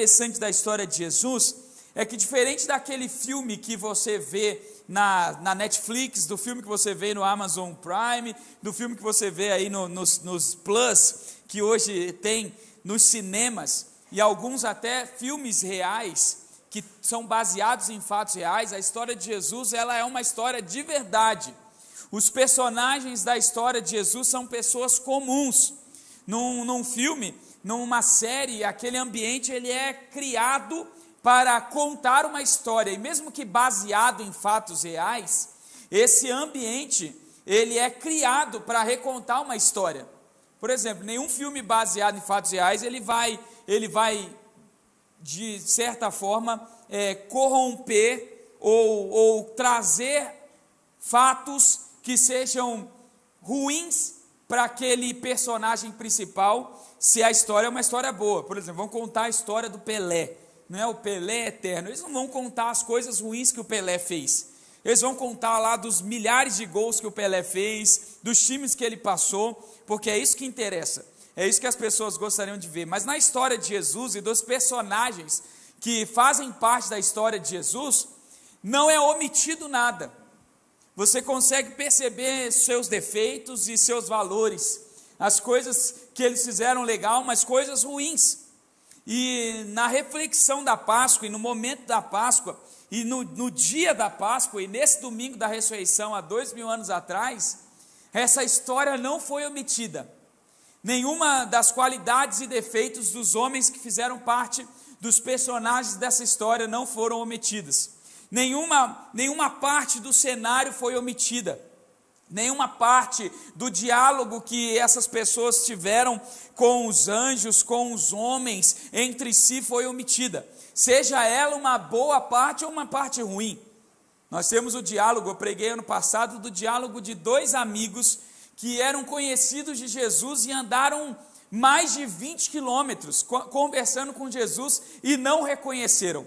Interessante da história de Jesus é que, diferente daquele filme que você vê na Netflix, do filme que você vê no Amazon Prime, do filme que você vê aí nos Plus, que hoje tem nos cinemas, e alguns até filmes reais, que são baseados em fatos reais, a história de Jesus, ela é uma história de verdade. Os personagens da história de Jesus são pessoas comuns. Num filme, numa série, aquele ambiente ele é criado para contar uma história, e mesmo que baseado em fatos reais, esse ambiente ele é criado para recontar uma história. Por exemplo, nenhum filme baseado em fatos reais ele vai de certa forma corromper ou trazer fatos que sejam ruins para aquele personagem principal, se a história é uma história boa. Por exemplo, vão contar a história do Pelé, não é? O Pelé eterno. Eles não vão contar as coisas ruins que o Pelé fez, eles vão contar lá dos milhares de gols que o Pelé fez, dos times que ele passou, porque é isso que interessa, é isso que as pessoas gostariam de ver. Mas na história de Jesus e dos personagens que fazem parte da história de Jesus, não é omitido nada. Você consegue perceber seus defeitos e seus valores, as coisas que eles fizeram legal, mas coisas ruins. E na reflexão da Páscoa, e no momento da Páscoa, e no dia da Páscoa, e nesse domingo da ressurreição, há 2000 anos atrás, essa história não foi omitida. Nenhuma das qualidades e defeitos dos homens que fizeram parte dos personagens dessa história não foram omitidas. Nenhuma parte do cenário foi omitida, nenhuma parte do diálogo que essas pessoas tiveram com os anjos, com os homens, entre si foi omitida, seja ela uma boa parte ou uma parte ruim. Nós temos o diálogo, eu preguei ano passado, do diálogo de dois amigos que eram conhecidos de Jesus e andaram mais de 20 quilômetros conversando com Jesus e não reconheceram.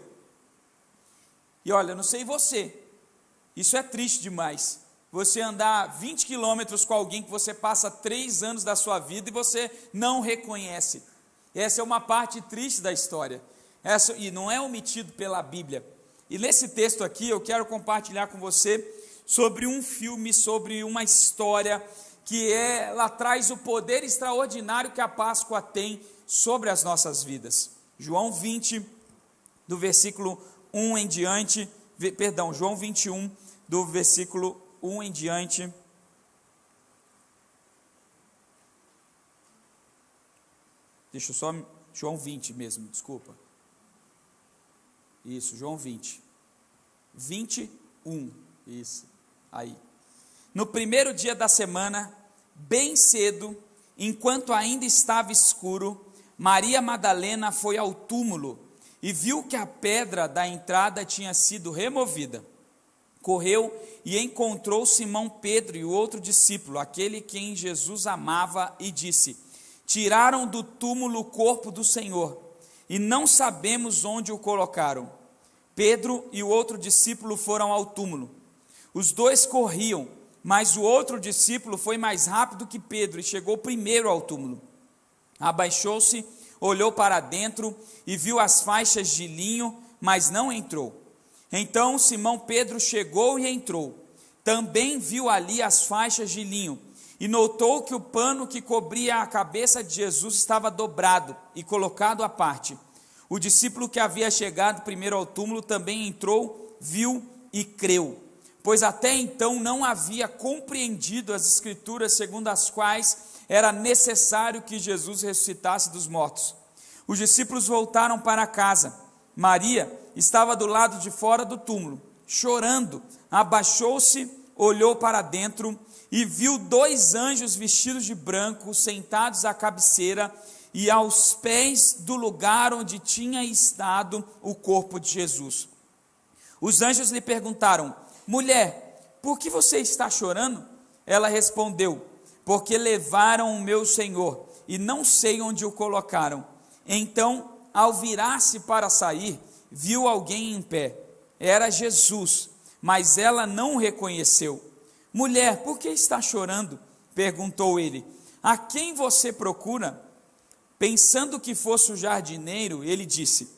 E olha, não sei você, isso é triste demais, você andar 20 quilômetros com alguém que você passa 3 anos da sua vida e você não reconhece. Essa é uma parte triste da história, e não é omitido pela Bíblia. E nesse texto aqui eu quero compartilhar com você sobre um filme, sobre uma história que ela traz o poder extraordinário que a Páscoa tem sobre as nossas vidas. João 20, do versículo 1 em diante, João 21, do versículo 1 em diante. João 20 mesmo, desculpa. Isso, João 20. 21, isso, aí. No primeiro dia da semana, bem cedo, enquanto ainda estava escuro, Maria Madalena foi ao túmulo e viu que a pedra da entrada tinha sido removida. Correu e encontrou Simão Pedro e o outro discípulo, aquele quem Jesus amava, e disse: tiraram do túmulo o corpo do Senhor, e não sabemos onde o colocaram. Pedro e o outro discípulo foram ao túmulo. Os dois corriam, mas o outro discípulo foi mais rápido que Pedro e chegou primeiro ao túmulo. Abaixou-se, olhou para dentro e viu as faixas de linho, mas não entrou. Então Simão Pedro chegou e entrou. Também viu ali as faixas de linho e notou que o pano que cobria a cabeça de Jesus estava dobrado e colocado à parte. O discípulo que havia chegado primeiro ao túmulo também entrou, viu e creu, pois até então não havia compreendido as Escrituras segundo as quais era necessário que Jesus ressuscitasse dos mortos. Os discípulos voltaram para casa. Maria estava do lado de fora do túmulo, chorando. Abaixou-se, olhou para dentro e viu 2 anjos vestidos de branco, sentados à cabeceira e aos pés do lugar onde tinha estado o corpo de Jesus. Os anjos lhe perguntaram: mulher, por que você está chorando? Ela respondeu: porque levaram o meu Senhor e não sei onde o colocaram. Então, ao virar-se para sair, viu alguém em pé. Era Jesus, mas ela não o reconheceu. Mulher, por que está chorando? Perguntou ele. A quem você procura? Pensando que fosse o jardineiro, ele disse: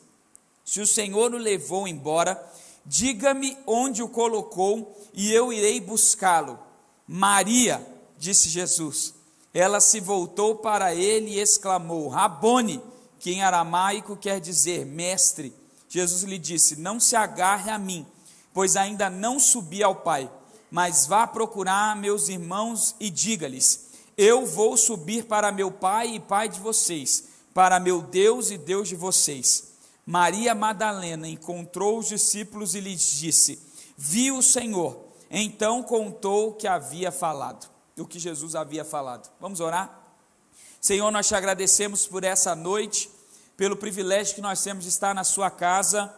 Se o Senhor o levou embora, diga-me onde o colocou e eu irei buscá-lo. Maria, disse Jesus. Ela se voltou para ele e exclamou, Rabone, que em aramaico quer dizer mestre. Jesus lhe disse, não se agarre a mim, pois ainda não subi ao Pai, mas vá procurar meus irmãos e diga-lhes, eu vou subir para meu Pai e Pai de vocês, para meu Deus e Deus de vocês. Maria Madalena encontrou os discípulos e lhes disse, vi o Senhor. Então contou o que havia falado, o que Jesus havia falado. Vamos orar? Senhor, nós te agradecemos por essa noite, pelo privilégio que nós temos de estar na sua casa,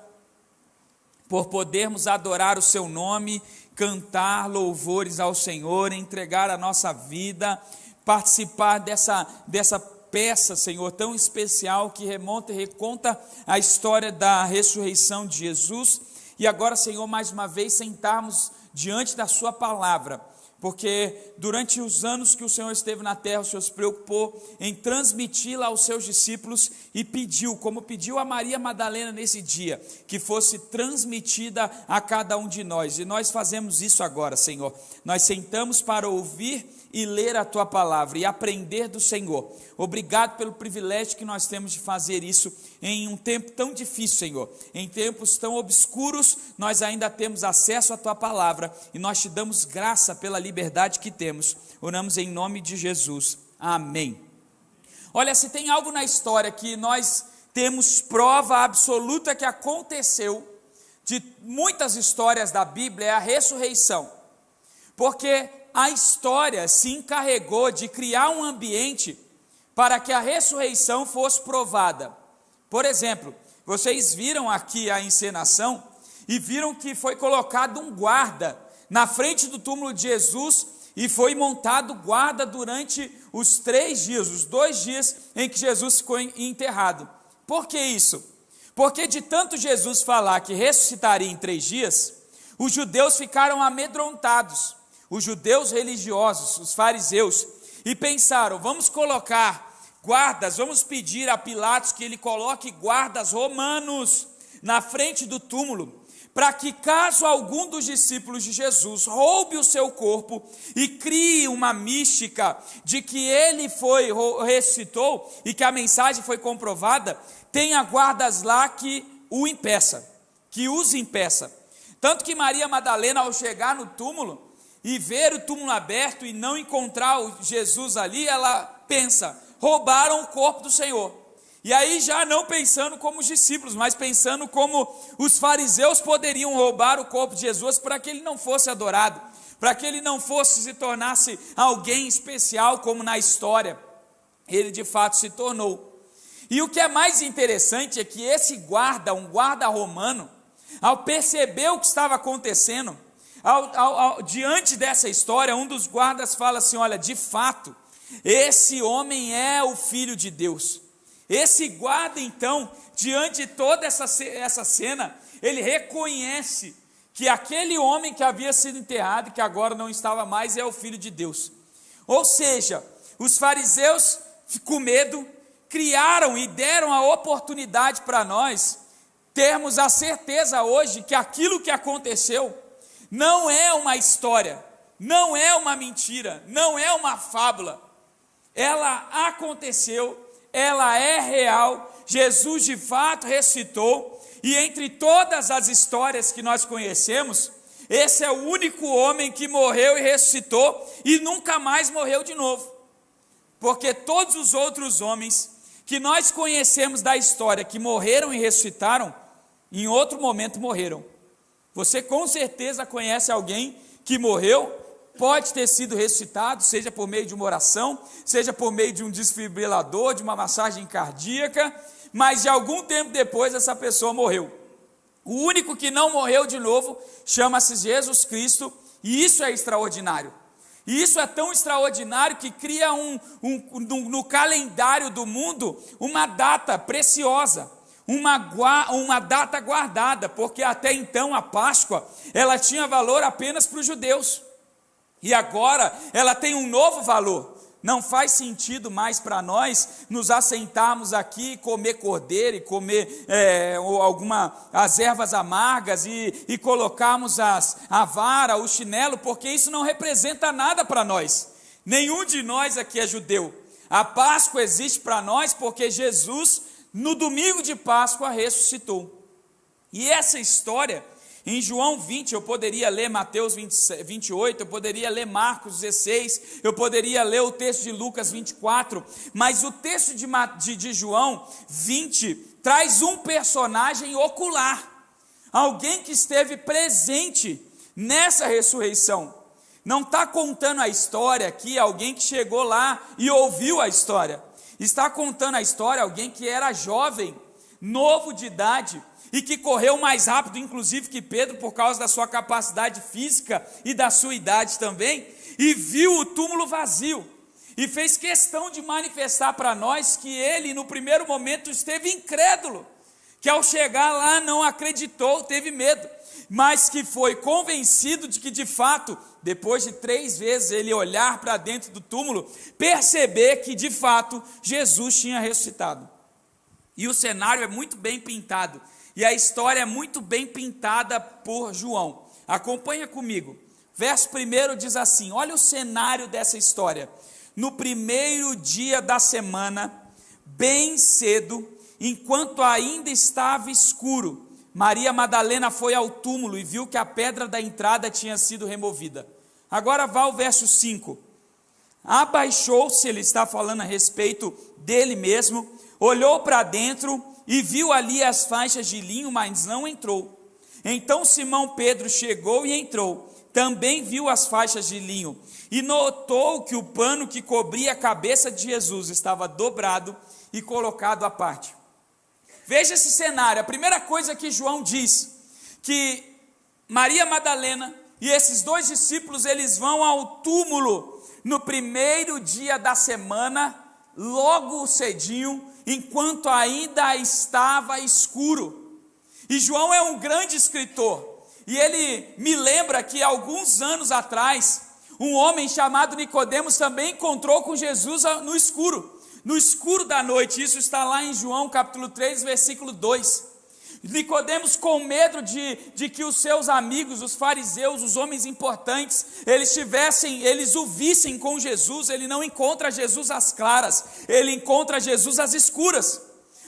por podermos adorar o seu nome, cantar louvores ao Senhor, entregar a nossa vida, participar dessa peça, Senhor, tão especial que remonta e reconta a história da ressurreição de Jesus. E agora, Senhor, mais uma vez sentarmos diante da sua palavra, porque durante os anos que o Senhor esteve na terra, o Senhor se preocupou em transmiti-la aos seus discípulos e pediu, como pediu a Maria Madalena nesse dia, que fosse transmitida a cada um de nós, e nós fazemos isso agora, Senhor. Nós sentamos para ouvir e ler a tua palavra e aprender do Senhor. Obrigado pelo privilégio que nós temos de fazer isso em um tempo tão difícil, Senhor. Em tempos tão obscuros, nós ainda temos acesso à tua palavra e nós te damos graça pela liberdade que temos. Oramos em nome de Jesus. Amém. Olha, se tem algo na história que nós temos prova absoluta que aconteceu, de muitas histórias da Bíblia, é a ressurreição. Porque a história se encarregou de criar um ambiente para que a ressurreição fosse provada. Por exemplo, vocês viram aqui a encenação e viram que foi colocado um guarda na frente do túmulo de Jesus e foi montado guarda durante os 3 dias, os 2 dias em que Jesus ficou enterrado. Por que isso? Porque de tanto Jesus falar que ressuscitaria em 3 dias, os judeus ficaram amedrontados. Os judeus religiosos, os fariseus, e pensaram, vamos colocar guardas, vamos pedir a Pilatos que ele coloque guardas romanos na frente do túmulo, para que caso algum dos discípulos de Jesus roube o seu corpo e crie uma mística de que ele ressuscitou e que a mensagem foi comprovada, tenha guardas lá que os impeça. Tanto que Maria Madalena, ao chegar no túmulo, e ver o túmulo aberto e não encontrar o Jesus ali, ela pensa, roubaram o corpo do Senhor. E aí já não pensando como os discípulos, mas pensando como os fariseus poderiam roubar o corpo de Jesus para que ele não fosse adorado, para que ele não se tornasse alguém especial como na história. Ele de fato se tornou. E o que é mais interessante é que esse guarda, um guarda romano, ao perceber o que estava acontecendo, diante dessa história, um dos guardas fala assim, olha, de fato, esse homem é o Filho de Deus. Esse guarda então, diante de toda essa cena, ele reconhece que aquele homem que havia sido enterrado, e que agora não estava mais, é o Filho de Deus. Ou seja, os fariseus, com medo, criaram e deram a oportunidade para nós termos a certeza hoje que aquilo que aconteceu não é uma história, não é uma mentira, não é uma fábula. Ela aconteceu, ela é real. Jesus de fato ressuscitou, e entre todas as histórias que nós conhecemos, esse é o único homem que morreu e ressuscitou e nunca mais morreu de novo. Porque todos os outros homens que nós conhecemos da história, que morreram e ressuscitaram, em outro momento morreram. Você com certeza conhece alguém que morreu, pode ter sido ressuscitado, seja por meio de uma oração, seja por meio de um desfibrilador, de uma massagem cardíaca, mas de algum tempo depois essa pessoa morreu. O único que não morreu de novo chama-se Jesus Cristo, e isso é extraordinário. E isso é tão extraordinário que cria no calendário do mundo uma data preciosa. Uma data guardada, porque até então a Páscoa, ela tinha valor apenas para os judeus, e agora ela tem um novo valor, não faz sentido mais para nós nos assentarmos aqui, comer cordeiro e comer as ervas amargas e colocarmos a vara, o chinelo, porque isso não representa nada para nós. Nenhum de nós aqui é judeu. A Páscoa existe para nós porque Jesus, no domingo de Páscoa, ressuscitou. E essa história, em João 20, eu poderia ler Mateus 28, eu poderia ler Marcos 16, eu poderia ler o texto de Lucas 24, mas o texto de João 20 traz um personagem ocular, alguém que esteve presente nessa ressurreição. Não está contando a história aqui alguém que chegou lá e ouviu a história. Está contando a história alguém que era jovem, novo de idade, e que correu mais rápido, inclusive, que Pedro, por causa da sua capacidade física e da sua idade também, e viu o túmulo vazio, e fez questão de manifestar para nós que ele, no primeiro momento, esteve incrédulo, que ao chegar lá não acreditou, teve medo, mas que foi convencido de que, de fato, depois de 3 vezes ele olhar para dentro do túmulo, perceber que, de fato, Jesus tinha ressuscitado. E o cenário é muito bem pintado, e a história é muito bem pintada por João. Acompanha comigo. Verso 1 diz assim, olha o cenário dessa história. No primeiro dia da semana, bem cedo, enquanto ainda estava escuro, Maria Madalena foi ao túmulo e viu que a pedra da entrada tinha sido removida. Agora vá ao verso 5. Abaixou-se, ele está falando a respeito dele mesmo, olhou para dentro e viu ali as faixas de linho, mas não entrou. Então Simão Pedro chegou e entrou, também viu as faixas de linho, e notou que o pano que cobria a cabeça de Jesus estava dobrado e colocado à parte. Veja esse cenário. A primeira coisa que João diz, que Maria Madalena e esses 2 discípulos, eles vão ao túmulo no primeiro dia da semana, logo cedinho, enquanto ainda estava escuro. E João é um grande escritor, e ele me lembra que alguns anos atrás, um homem chamado Nicodemos também encontrou com Jesus no escuro da noite. Isso está lá em João capítulo 3, versículo 2. Nicodemos, com medo de que os seus amigos, os fariseus, os homens importantes, eles o vissem com Jesus. Ele não encontra Jesus às claras, ele encontra Jesus às escuras,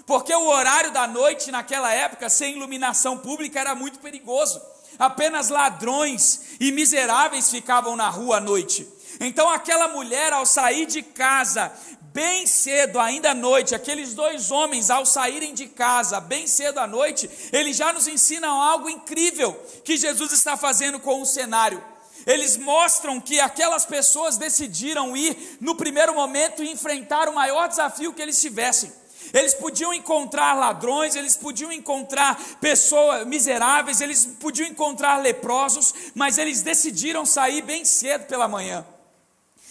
porque o horário da noite naquela época, sem iluminação pública, era muito perigoso. Apenas ladrões e miseráveis ficavam na rua à noite. Então aquela mulher, ao sair de casa bem cedo, ainda à noite, aqueles 2 homens, ao saírem de casa bem cedo à noite, eles já nos ensinam algo incrível que Jesus está fazendo com o cenário. Eles mostram que aquelas pessoas decidiram ir no primeiro momento e enfrentar o maior desafio que eles tivessem. Eles podiam encontrar ladrões, eles podiam encontrar pessoas miseráveis, eles podiam encontrar leprosos, mas eles decidiram sair bem cedo pela manhã,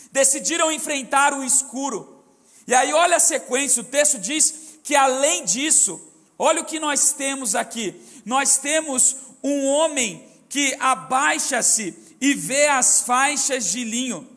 decidiram enfrentar o escuro. E aí olha a sequência, o texto diz que além disso, olha o que nós temos aqui. Nós temos um homem que abaixa-se e vê as faixas de linho.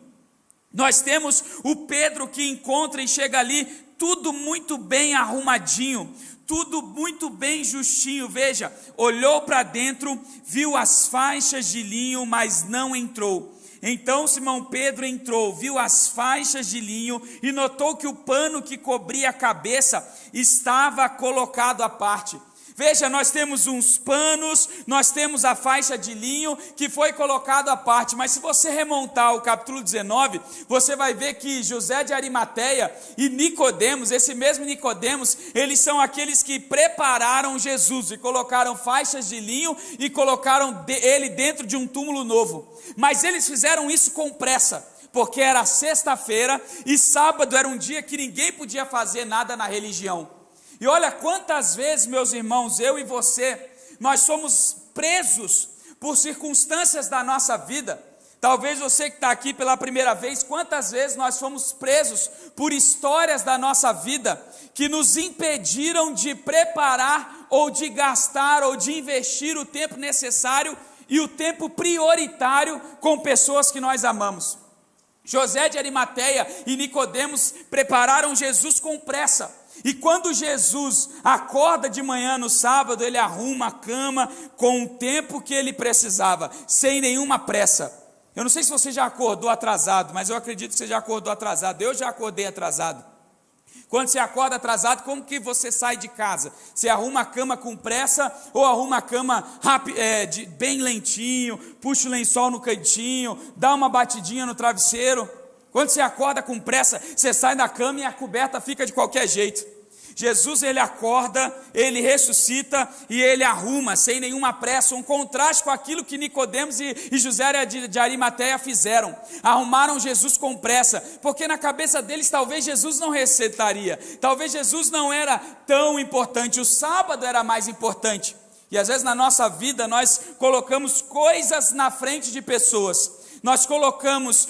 Nós temos o Pedro que encontra e chega ali, tudo muito bem arrumadinho, tudo muito bem justinho. Veja, olhou para dentro, viu as faixas de linho, mas não entrou. Então Simão Pedro entrou, viu as faixas de linho e notou que o pano que cobria a cabeça estava colocado à parte. Veja, nós temos uns panos, nós temos a faixa de linho que foi colocado à parte, mas se você remontar o capítulo 19, você vai ver que José de Arimateia e Nicodemos, esse mesmo Nicodemos, eles são aqueles que prepararam Jesus e colocaram faixas de linho e colocaram ele dentro de um túmulo novo, mas eles fizeram isso com pressa, porque era sexta-feira e sábado era um dia que ninguém podia fazer nada na religião. E olha quantas vezes, meus irmãos, eu e você, nós somos presos por circunstâncias da nossa vida. Talvez você que está aqui pela primeira vez, quantas vezes nós fomos presos por histórias da nossa vida que nos impediram de preparar ou de gastar ou de investir o tempo necessário e o tempo prioritário com pessoas que nós amamos. José de Arimateia e Nicodemos prepararam Jesus com pressa. E quando Jesus acorda de manhã no sábado, ele arruma a cama com o tempo que ele precisava, sem nenhuma pressa. Eu não sei se você já acordou atrasado, mas eu acredito que você já acordou atrasado. Eu já acordei atrasado. Quando você acorda atrasado, como que você sai de casa? Você arruma a cama com pressa ou arruma a cama bem lentinho, puxa o lençol no cantinho, dá uma batidinha no travesseiro? Quando você acorda com pressa, você sai da cama e a coberta fica de qualquer jeito. Jesus, ele acorda, ele ressuscita e ele arruma sem nenhuma pressa, um contraste com aquilo que Nicodemos e José de Arimateia fizeram. Arrumaram Jesus com pressa, porque na cabeça deles talvez Jesus não ressuscitaria, talvez Jesus não era tão importante, o sábado era mais importante. E às vezes na nossa vida nós colocamos coisas na frente de pessoas. Nós colocamos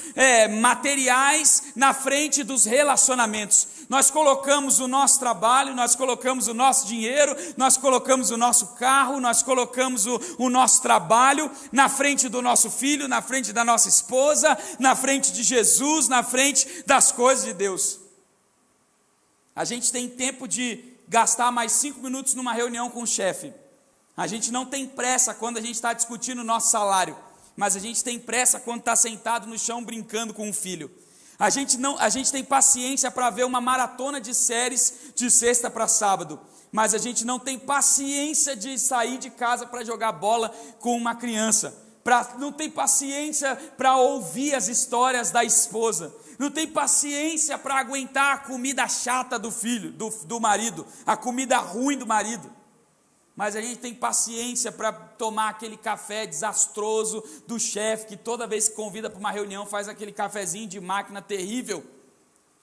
materiais na frente dos relacionamentos. Nós colocamos o nosso trabalho, nós colocamos o nosso dinheiro, nós colocamos o nosso carro, nós colocamos o nosso trabalho na frente do nosso filho, na frente da nossa esposa, na frente de Jesus, na frente das coisas de Deus. A gente tem tempo de gastar mais 5 minutos numa reunião com o chefe. A gente não tem pressa quando a gente está discutindo o nosso salário. Mas a gente tem pressa quando está sentado no chão brincando com um filho. A gente tem paciência para ver uma maratona de séries de sexta para sábado, mas a gente não tem paciência de sair de casa para jogar bola com uma criança, não tem paciência para ouvir as histórias da esposa, não tem paciência para aguentar a comida chata do filho, do marido, a comida ruim do marido. Mas a gente tem paciência para tomar aquele café desastroso do chefe, que toda vez que convida para uma reunião faz aquele cafezinho de máquina terrível,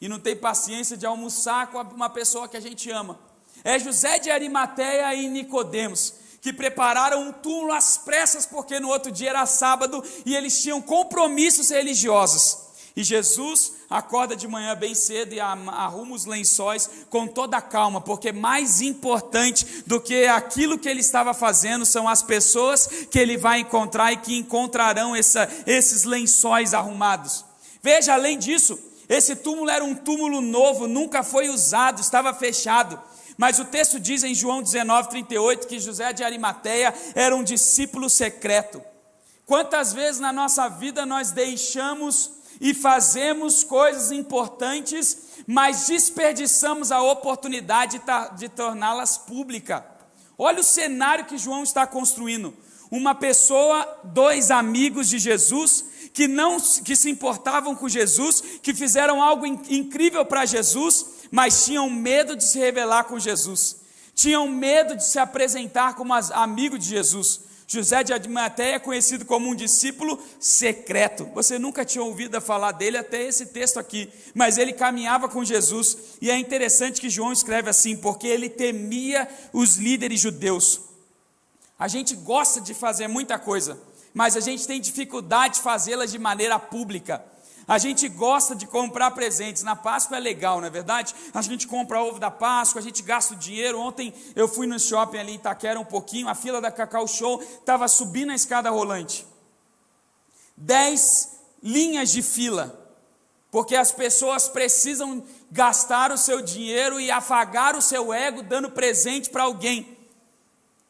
e não tem paciência de almoçar com uma pessoa que a gente ama. É José de Arimateia e Nicodemos que prepararam um túmulo às pressas, porque no outro dia era sábado e eles tinham compromissos religiosos. E Jesus acorda de manhã bem cedo e arruma os lençóis com toda a calma, porque mais importante do que aquilo que ele estava fazendo são as pessoas que ele vai encontrar e que encontrarão esses lençóis arrumados. Veja, além disso, esse túmulo era um túmulo novo, nunca foi usado, estava fechado. Mas o texto diz em João 19:38 que José de Arimateia era um discípulo secreto. Quantas vezes na nossa vida nós deixamos e fazemos coisas importantes, mas desperdiçamos a oportunidade de torná-las públicas. Olha o cenário que João está construindo. Uma pessoa, 2 amigos de Jesus, que se importavam com Jesus, que fizeram algo incrível para Jesus, mas tinham medo de se revelar com Jesus, tinham medo de se apresentar como amigo de Jesus. José de Arimateia é conhecido como um discípulo secreto. Você nunca tinha ouvido falar dele até esse texto aqui, mas ele caminhava com Jesus, e é interessante que João escreve assim, porque ele temia os líderes judeus. A gente gosta de fazer muita coisa, mas a gente tem dificuldade de fazê-las de maneira pública. A gente gosta de comprar presentes. Na Páscoa é legal, não é verdade? A gente compra ovo da Páscoa, a gente gasta o dinheiro. Ontem eu fui no shopping ali em Itaquera um pouquinho, a fila da Cacau Show estava subindo a escada rolante. 10 linhas de fila, porque as pessoas precisam gastar o seu dinheiro e afagar o seu ego dando presente para alguém,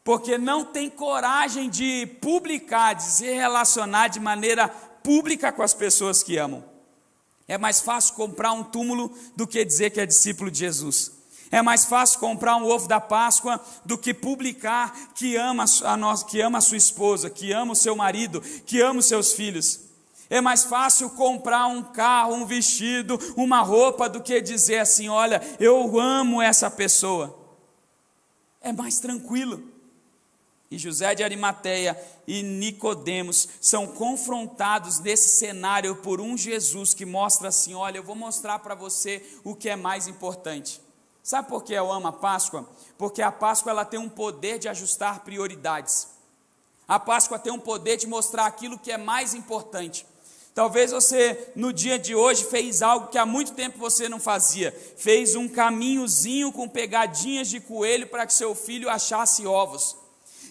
porque não tem coragem de publicar, de se relacionar de maneira pública com as pessoas que amam. É mais fácil comprar um túmulo do que dizer que é discípulo de Jesus. É mais fácil comprar um ovo da Páscoa do que publicar que ama a sua esposa, que ama o seu marido, que ama os seus filhos. É mais fácil comprar um carro, um vestido, uma roupa, do que dizer assim, olha, eu amo essa pessoa. É mais tranquilo. E José de Arimateia e Nicodemos são confrontados nesse cenário por um Jesus que mostra assim, olha, eu vou mostrar para você o que é mais importante. Sabe por que eu amo a Páscoa? Porque a Páscoa ela tem um poder de ajustar prioridades. A Páscoa tem um poder de mostrar aquilo que é mais importante. Talvez você no dia de hoje fez algo que há muito tempo você não fazia. Fez um caminhozinho com pegadinhas de coelho para que seu filho achasse ovos.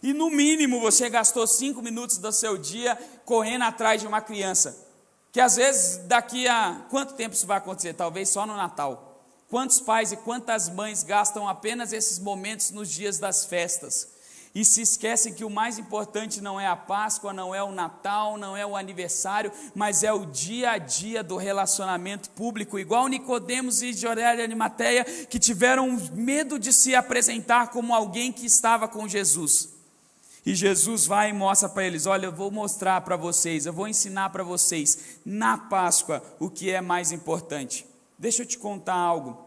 E no mínimo você gastou 5 minutos do seu dia correndo atrás de uma criança. Que às vezes daqui a quanto tempo isso vai acontecer? Talvez só no Natal. Quantos pais e quantas mães gastam apenas esses momentos nos dias das festas e se esquecem que o mais importante não é a Páscoa, não é o Natal, não é o aniversário, mas é o dia a dia do relacionamento público, igual Nicodemos e José de Arimateia, que tiveram medo de se apresentar como alguém que estava com Jesus. E Jesus vai e mostra para eles: olha, eu vou mostrar para vocês, eu vou ensinar para vocês na Páscoa o que é mais importante. Deixa eu te contar algo.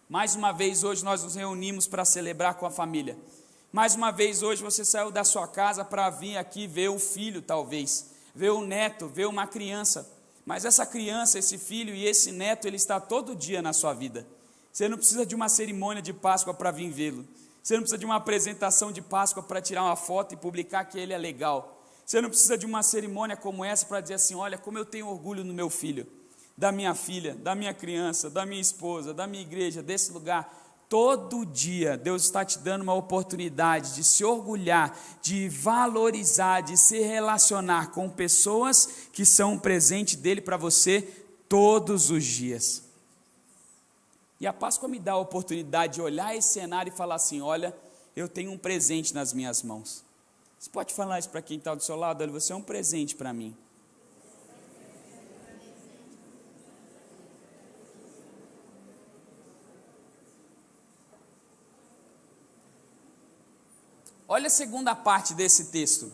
Mais uma vez hoje nós nos reunimos para celebrar com a família. Mais uma vez hoje você saiu da sua casa para vir aqui ver o filho, talvez, ver o neto, ver uma criança. Mas essa criança, esse filho e esse neto, ele está todo dia na sua vida. Você não precisa de uma cerimônia de Páscoa para vir vê-lo. Você não precisa de uma apresentação de Páscoa para tirar uma foto e publicar que ele é legal. Você não precisa de uma cerimônia como essa para dizer assim: olha como eu tenho orgulho no meu filho, da minha filha, da minha criança, da minha esposa, da minha igreja, desse lugar. Todo dia Deus está te dando uma oportunidade de se orgulhar, de valorizar, de se relacionar com pessoas que são um presente dele para você todos os dias. E a Páscoa me dá a oportunidade de olhar esse cenário e falar assim: olha, eu tenho um presente nas minhas mãos. Você pode falar isso para quem está do seu lado? Olha, você é um presente para mim. Olha a segunda parte desse texto.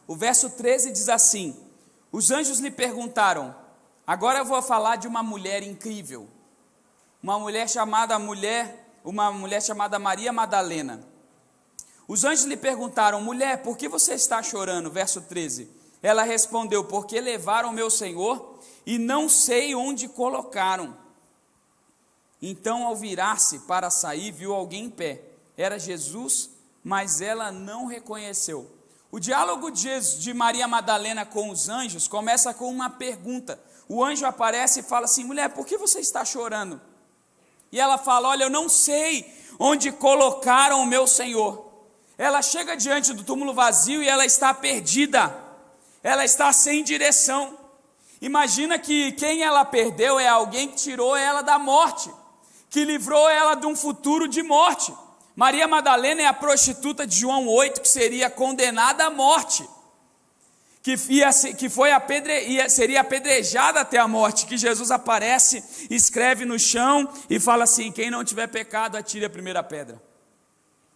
O verso 13 diz assim: os anjos lhe perguntaram. Agora eu vou falar de uma mulher incrível. Uma mulher chamada Maria Madalena. Os anjos lhe perguntaram: mulher, por que você está chorando? Verso 13. Ela respondeu: porque levaram meu Senhor e não sei onde colocaram. Então, ao virar-se para sair, viu alguém em pé. Era Jesus, mas ela não reconheceu. O diálogo de Maria Madalena com os anjos começa com uma pergunta. O anjo aparece e fala assim: mulher, por que você está chorando? E ela fala: olha, eu não sei onde colocaram o meu Senhor. Ela chega diante do túmulo vazio e ela está perdida. Ela está sem direção. Imagina que quem ela perdeu é alguém que tirou ela da morte, que livrou ela de um futuro de morte. Maria Madalena é a prostituta de João 8, que seria condenada à morte, seria apedrejada até a morte, que Jesus aparece, escreve no chão e fala assim: quem não tiver pecado, atire a primeira pedra.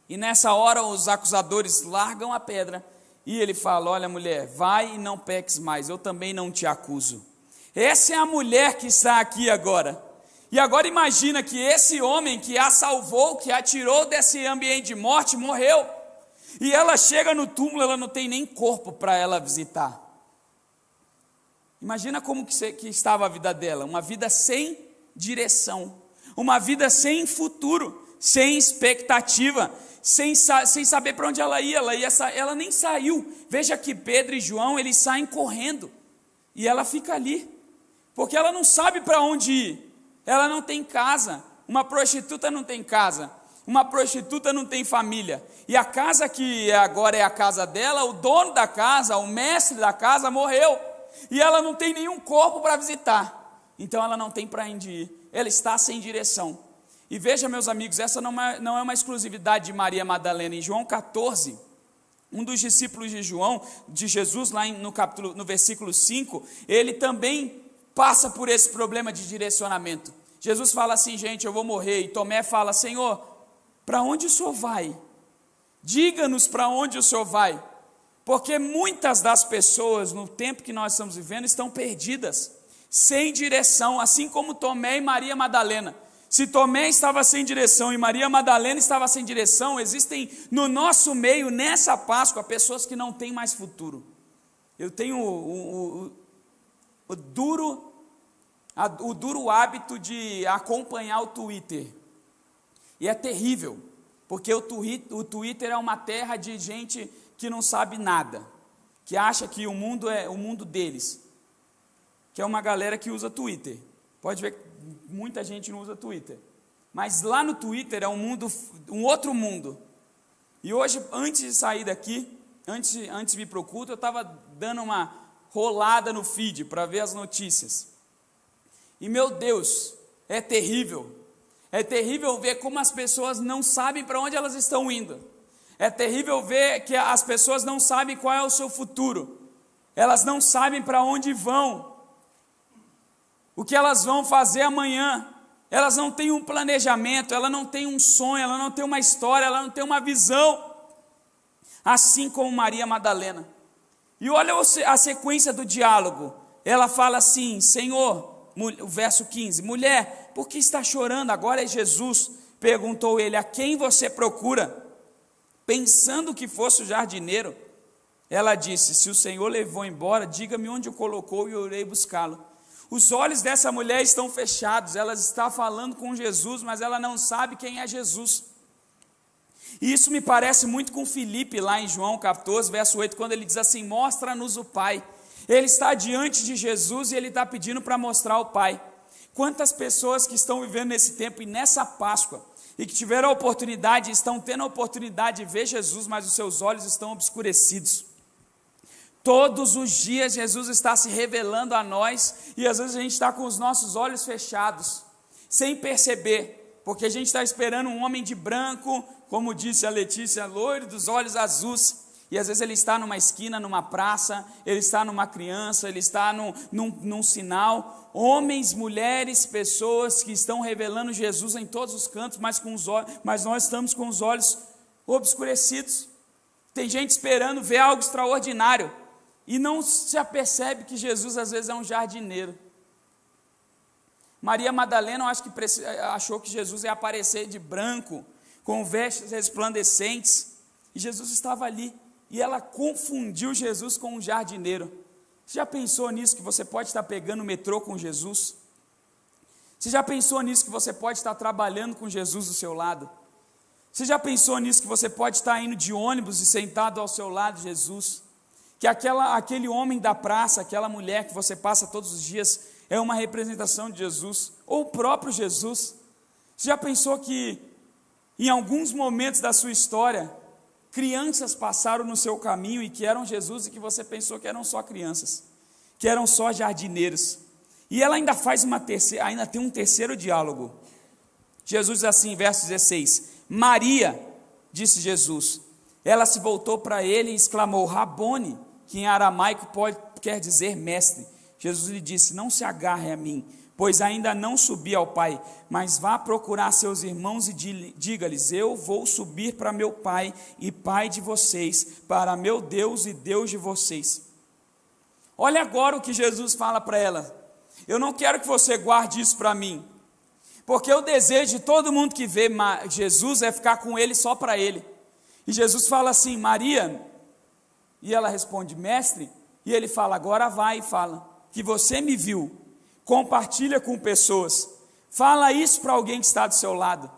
E nessa hora os acusadores largam a pedra e ele fala: olha mulher, vai e não peques mais, eu também não te acuso. Essa é a mulher que está aqui agora. E agora imagina que esse homem que a salvou, que a tirou desse ambiente de morte, morreu. E ela chega no túmulo, ela não tem nem corpo para ela visitar. Imagina como que estava a vida dela, uma vida sem direção, uma vida sem futuro, sem expectativa, sem saber para onde ela ia, ela nem saiu. Veja que Pedro e João, eles saem correndo, e ela fica ali, porque ela não sabe para onde ir. Ela não tem casa. Uma prostituta não tem casa. Uma prostituta não tem família. E a casa que agora é a casa dela, o dono da casa, o mestre da casa morreu. E ela não tem nenhum corpo para visitar. Então ela não tem para onde ir. Ela está sem direção. E veja, meus amigos, essa não é uma exclusividade de Maria Madalena. Em João 14, um dos discípulos de Jesus, lá no versículo 5, ele também passa por esse problema de direcionamento. Jesus fala assim: gente, eu vou morrer. E Tomé fala: Senhor, para onde o Senhor vai? Diga-nos para onde o Senhor vai. Porque muitas das pessoas, no tempo que nós estamos vivendo, estão perdidas, sem direção, assim como Tomé e Maria Madalena. Se Tomé estava sem direção e Maria Madalena estava sem direção, existem no nosso meio, nessa Páscoa, pessoas que não têm mais futuro. Eu tenho o duro hábito de acompanhar o Twitter, e é terrível, porque o Twitter é uma terra de gente que não sabe nada, que acha que o mundo é o mundo deles, que é uma galera que usa Twitter. Pode ver que muita gente não usa Twitter, mas lá no Twitter é um outro mundo. E hoje, antes de sair daqui, antes de vir para o culto, eu estava dando uma rolada no feed para ver as notícias. E meu Deus, é terrível. É terrível ver como as pessoas não sabem para onde elas estão indo. É terrível ver que as pessoas não sabem qual é o seu futuro. Elas não sabem para onde vão. O que elas vão fazer amanhã. Elas não têm um planejamento, ela não tem um sonho, ela não tem uma história, ela não tem uma visão. Assim como Maria Madalena. E olha a sequência do diálogo. Ela fala assim: Senhor, o verso 15, mulher, por que está chorando? Agora é Jesus. Perguntou ele: a quem você procura? Pensando que fosse o jardineiro. Ela disse: se o Senhor levou embora, diga-me onde o colocou e eu irei buscá-lo. Os olhos dessa mulher estão fechados, ela está falando com Jesus, mas ela não sabe quem é Jesus. E isso me parece muito com Filipe, lá em João 14, verso 8, quando ele diz assim: mostra-nos o Pai. Ele está diante de Jesus e ele está pedindo para mostrar o Pai. Quantas pessoas que estão vivendo nesse tempo e nessa Páscoa, e que tiveram a oportunidade, estão tendo a oportunidade de ver Jesus, mas os seus olhos estão obscurecidos. Todos os dias Jesus está se revelando a nós, e às vezes a gente está com os nossos olhos fechados, sem perceber, porque a gente está esperando um homem de branco, como disse a Letícia, loiro dos olhos azuis, e às vezes ele está numa esquina, numa praça, ele está numa criança, ele está num sinal. Homens, mulheres, pessoas que estão revelando Jesus em todos os cantos, mas nós estamos com os olhos obscurecidos. Tem gente esperando ver algo extraordinário, e não se apercebe que Jesus às vezes é um jardineiro. Maria Madalena, eu acho que achou que Jesus ia aparecer de branco, com vestes resplandecentes, e Jesus estava ali, e ela confundiu Jesus com um jardineiro. Você já pensou nisso, que você pode estar pegando o metrô com Jesus? Você já pensou nisso, que você pode estar trabalhando com Jesus do seu lado? Você já pensou nisso, que você pode estar indo de ônibus e sentado ao seu lado Jesus? Que aquele homem da praça, aquela mulher que você passa todos os dias, é uma representação de Jesus, ou o próprio Jesus. Você já pensou que em alguns momentos da sua história, crianças passaram no seu caminho e que eram Jesus, e que você pensou que eram só crianças, que eram só jardineiros? E ela ainda ainda tem um terceiro diálogo. Jesus diz assim, verso 16, Maria, disse Jesus. Ela se voltou para ele e exclamou, Rabone, que em aramaico quer dizer mestre. Jesus lhe disse, não se agarre a mim, pois ainda não subi ao Pai, mas vá procurar seus irmãos e diga-lhes, eu vou subir para meu Pai e Pai de vocês, para meu Deus e Deus de vocês. Olha agora o que Jesus fala para ela. Eu não quero que você guarde isso para mim, porque o desejo de todo mundo que vê Jesus é ficar com ele só para ele. E Jesus fala assim, Maria, e ela responde, mestre, e ele fala, agora vai e fala, que você me viu, compartilha com pessoas, fala isso para alguém que está do seu lado,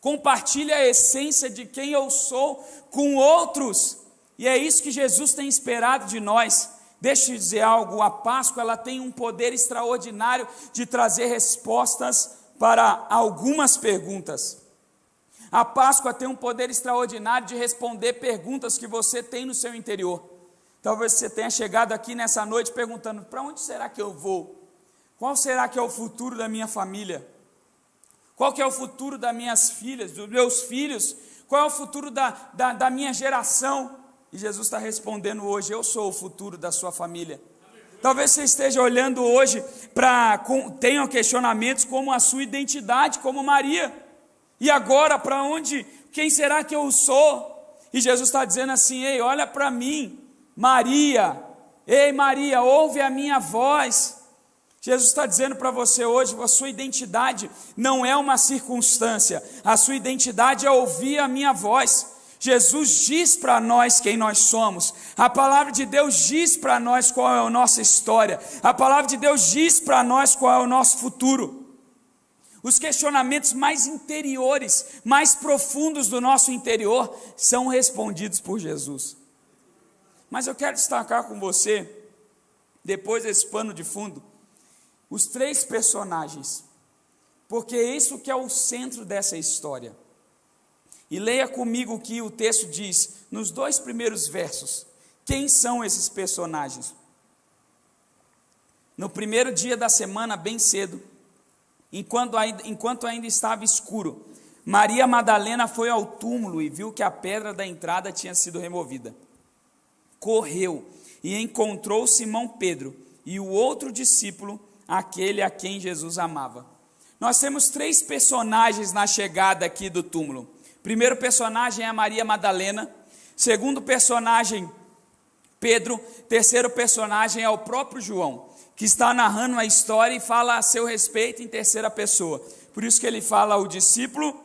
compartilha a essência de quem eu sou com outros, e é isso que Jesus tem esperado de nós. Deixa eu dizer algo, a Páscoa ela tem um poder extraordinário de trazer respostas para algumas perguntas. A Páscoa tem um poder extraordinário de responder perguntas que você tem no seu interior. Talvez você tenha chegado aqui nessa noite perguntando, para onde será que eu vou? Qual será que é o futuro da minha família? Qual que é o futuro das minhas filhas, dos meus filhos? Qual é o futuro da minha geração? E Jesus está respondendo hoje, eu sou o futuro da sua família. Talvez você esteja olhando hoje tenham questionamentos como a sua identidade, como Maria. E agora, para onde? Quem será que eu sou? E Jesus está dizendo assim, ei, olha para mim, Maria. Ei, Maria, ouve a minha voz. Jesus está dizendo para você hoje, a sua identidade não é uma circunstância, a sua identidade é ouvir a minha voz. Jesus diz para nós quem nós somos, a palavra de Deus diz para nós qual é a nossa história, a palavra de Deus diz para nós qual é o nosso futuro. Os questionamentos mais interiores, mais profundos do nosso interior, são respondidos por Jesus. Mas eu quero destacar com você, depois desse pano de fundo, os 3 personagens, porque é isso que é o centro dessa história. E leia comigo o que o texto diz, nos 2 primeiros versos. Quem são esses personagens? no primeiro dia da semana, bem cedo, enquanto ainda estava escuro, Maria Madalena foi ao túmulo e viu que a pedra da entrada tinha sido removida. Correu e encontrou Simão Pedro e o outro discípulo, aquele a quem Jesus amava. Nós temos 3 personagens na chegada aqui do túmulo. Primeiro personagem é a Maria Madalena. Segundo personagem, Pedro. Terceiro personagem é o próprio João, que está narrando a história e fala a seu respeito em terceira pessoa. Por isso que ele fala o discípulo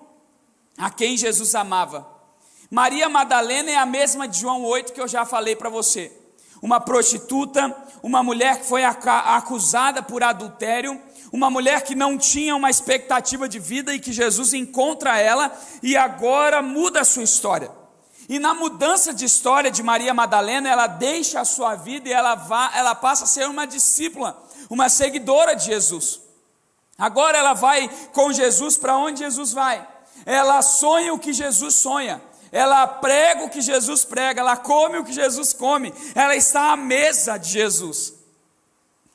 a quem Jesus amava. Maria Madalena é a mesma de João 8 que eu já falei para você. Uma prostituta, uma mulher que foi acusada por adultério, uma mulher que não tinha uma expectativa de vida e que Jesus encontra ela e agora muda a sua história. E na mudança de história de Maria Madalena, ela deixa a sua vida e ela passa a ser uma discípula, uma seguidora de Jesus. Agora ela vai com Jesus para onde Jesus vai. Ela sonha o que Jesus sonha. Ela prega o que Jesus prega. Ela come o que Jesus come. Ela está à mesa de Jesus.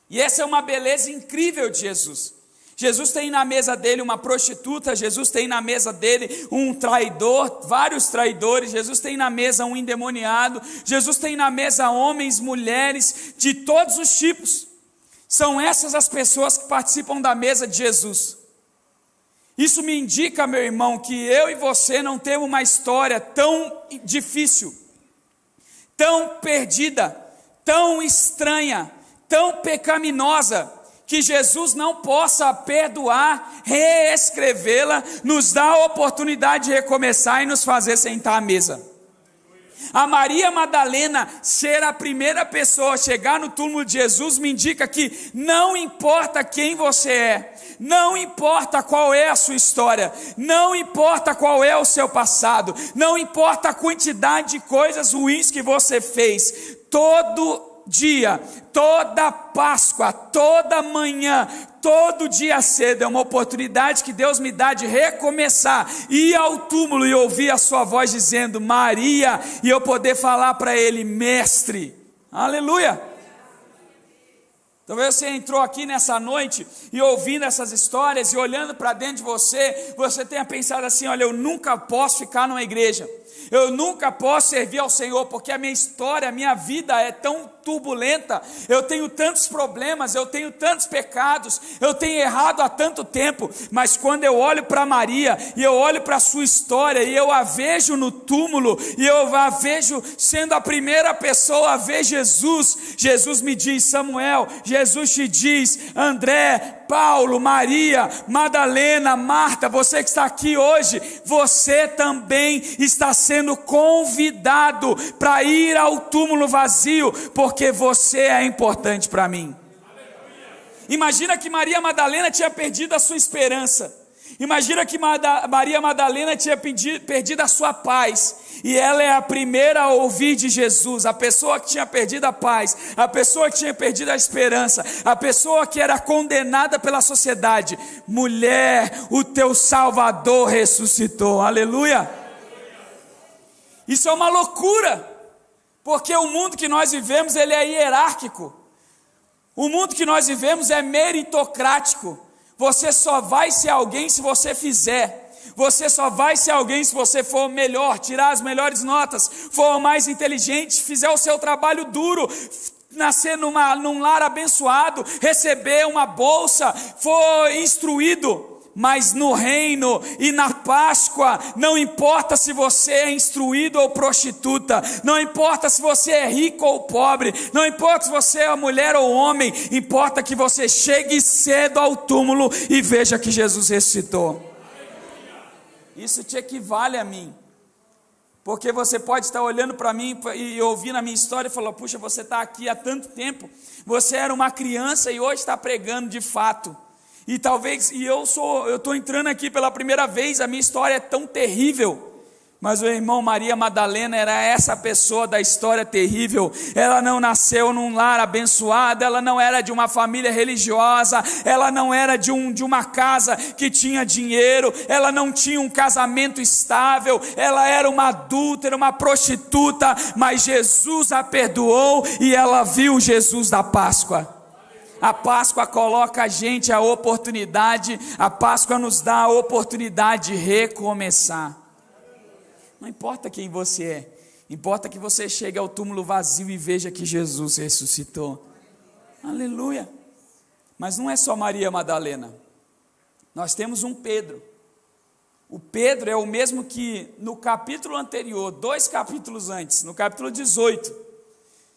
E essa é uma beleza incrível de Jesus. Jesus tem na mesa dele uma prostituta, Jesus tem na mesa dele um traidor, vários traidores, Jesus tem na mesa um endemoniado, Jesus tem na mesa homens, mulheres, de todos os tipos. São essas as pessoas que participam da mesa de Jesus. Isso me indica, meu irmão, que eu e você não temos uma história tão difícil, tão perdida, tão estranha, tão pecaminosa, que Jesus não possa perdoar, reescrevê-la, nos dá a oportunidade de recomeçar e nos fazer sentar à mesa. A Maria Madalena ser a primeira pessoa a chegar no túmulo de Jesus me indica que não importa quem você é, não importa qual é a sua história, não importa qual é o seu passado, não importa a quantidade de coisas ruins que você fez, todo dia, toda Páscoa, toda manhã, todo dia cedo é uma oportunidade que Deus me dá de recomeçar, ir ao túmulo e ouvir a sua voz dizendo Maria, e eu poder falar para ele mestre, aleluia. Talvez você entrou aqui nessa noite e ouvindo essas histórias e olhando para dentro de você, você tenha pensado assim, olha, eu nunca posso ficar numa igreja, eu nunca posso servir ao Senhor, porque a minha história, a minha vida é tão turbulenta, eu tenho tantos problemas, eu tenho tantos pecados, eu tenho errado há tanto tempo, mas quando eu olho para Maria, e eu olho para a sua história, e eu a vejo no túmulo, e eu a vejo sendo a primeira pessoa a ver Jesus, Jesus me diz, Samuel, Jesus te diz, André, Paulo, Maria, Madalena, Marta, você que está aqui hoje, você também está sendo convidado para ir ao túmulo vazio, porque você é importante para mim. Imagina que Maria Madalena tinha perdido a sua esperança. Imagina que Maria Madalena tinha perdido a sua paz, e ela é a primeira a ouvir de Jesus, a pessoa que tinha perdido a paz, a pessoa que tinha perdido a esperança, a pessoa que era condenada pela sociedade. Mulher, o teu Salvador ressuscitou, aleluia. Isso é uma loucura, porque o mundo que nós vivemos, ele é hierárquico, o mundo que nós vivemos é meritocrático. Você só vai ser alguém se você fizer. Você só vai ser alguém se você for melhor, tirar as melhores notas, for mais inteligente, fizer o seu trabalho duro, nascer num lar abençoado, receber uma bolsa, for instruído. Mas no reino e na Páscoa, não importa se você é instruído ou prostituta, não importa se você é rico ou pobre, não importa se você é mulher ou homem, importa que você chegue cedo ao túmulo e veja que Jesus ressuscitou. Isso te equivale a mim, porque você pode estar olhando para mim e ouvindo a minha história e falar, puxa, você está aqui há tanto tempo, você era uma criança e hoje está pregando de fato. E talvez, eu estou entrando aqui pela primeira vez, a minha história é tão terrível, mas o irmão Maria Madalena era essa pessoa da história terrível. Ela não nasceu num lar abençoado, ela não era de uma família religiosa, ela não era de uma casa que tinha dinheiro, ela não tinha um casamento estável, ela era uma adúltera, uma prostituta, mas Jesus a perdoou e ela viu Jesus da Páscoa. A Páscoa coloca a gente a oportunidade, a Páscoa nos dá a oportunidade de recomeçar. Não importa quem você é, importa que você chegue ao túmulo vazio e veja que Jesus ressuscitou. Aleluia. Mas não é só Maria Madalena, nós temos um Pedro. O Pedro é o mesmo que no capítulo anterior, 2 capítulos antes, no capítulo 18,